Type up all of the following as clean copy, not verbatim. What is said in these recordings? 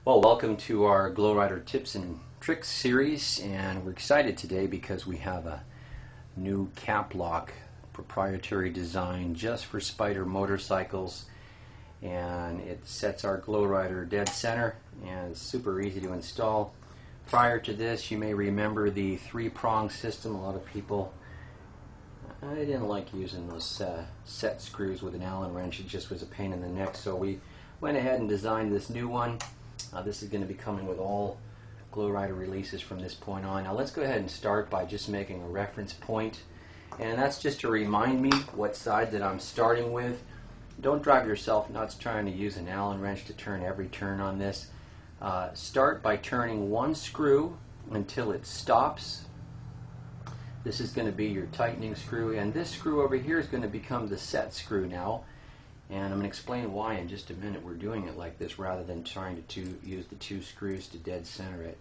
Well, welcome to our Glow Rider Tips and Tricks series, and we're excited today because we have a new cap lock proprietary design just for Spider motorcycles, and it sets our Glow Rider dead center and it's super easy to install. Prior to this, you may remember the three-prong system. A lot of people, I didn't like using those set screws with an Allen wrench. It just was a pain in the neck, so we went ahead and designed this new one. This is going to be coming with all Glow Rider releases from this point on. Now let's go ahead and start by just making a reference point, and that's just to remind me what side that I'm starting with. Don't drive yourself nuts trying to use an Allen wrench to turn every turn on this. Start by turning one screw until it stops. This is going to be your tightening screw, and this screw over here is going to become the set screw now. And I'm going to explain why in just a minute we're doing it like this rather than trying to use the two screws to dead center it.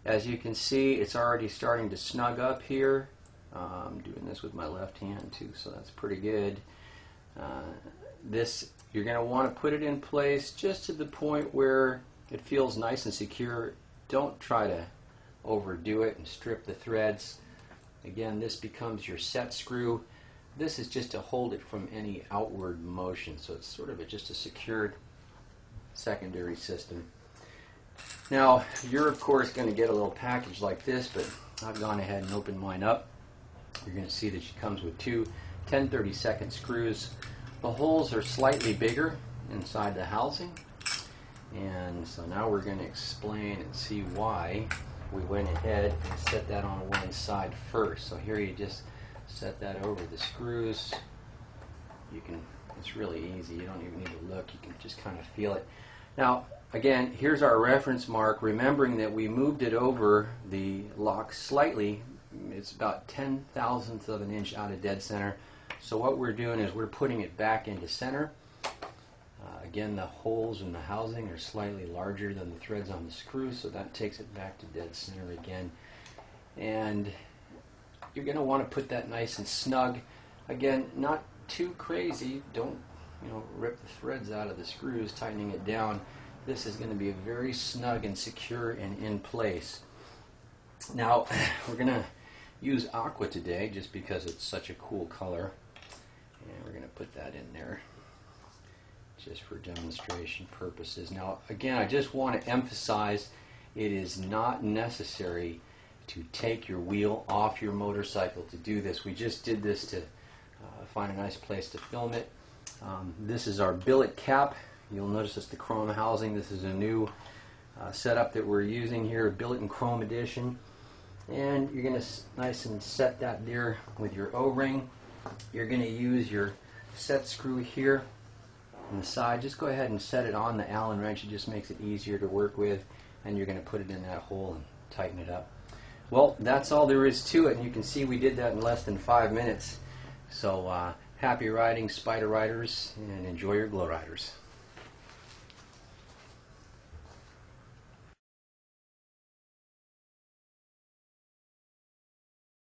As you can see, it's already starting to snug up here. I'm doing this with my left hand too, so that's pretty good. This, you're going to want to put it in place just to the point where it feels nice and secure. Don't try to overdo it and strip the threads. Again, this becomes your set screw. This is just to hold it from any outward motion, so it's sort of just a secured secondary system. Now, you're of course going to get a little package like this, but I've gone ahead and opened mine up. You're going to see that she comes with two 10/32 screws. The holes are slightly bigger inside the housing, and so now we're going to explain and see why we went ahead and set that on one side first. So here you just set that over the screws. You can, it's really easy, you don't even need to look, you can just kind of feel it. Now again, here's our reference mark, remembering that we moved it over the lock slightly. It's about 10/1000 of an inch out of dead center. So what we're doing is we're putting it back into center. Again, the holes in the housing are slightly larger than the threads on the screws, so that takes it back to dead center again. And you're going to want to put that nice and snug. Again, not too crazy. Don't, rip the threads out of the screws, tightening it down. This is going to be very snug and secure and in place. Now, we're going to use aqua today just because it's such a cool color. And we're going to put that in there just for demonstration purposes. Now, again, I just want to emphasize it is not necessary to take your wheel off your motorcycle to do this. We just did this to find a nice place to film it. This is our billet cap. You'll notice it's the chrome housing. This is a new setup that we're using here, billet and chrome edition. And you're going to nice and set that there with your O-ring. You're going to use your set screw here on the side. Just go ahead and set it on the Allen wrench. It just makes it easier to work with. And you're going to put it in that hole and tighten it up. Well, that's all there is to it, and you can see we did that in less than 5 minutes. So happy riding, Spider Riders, and enjoy your Glow Riders.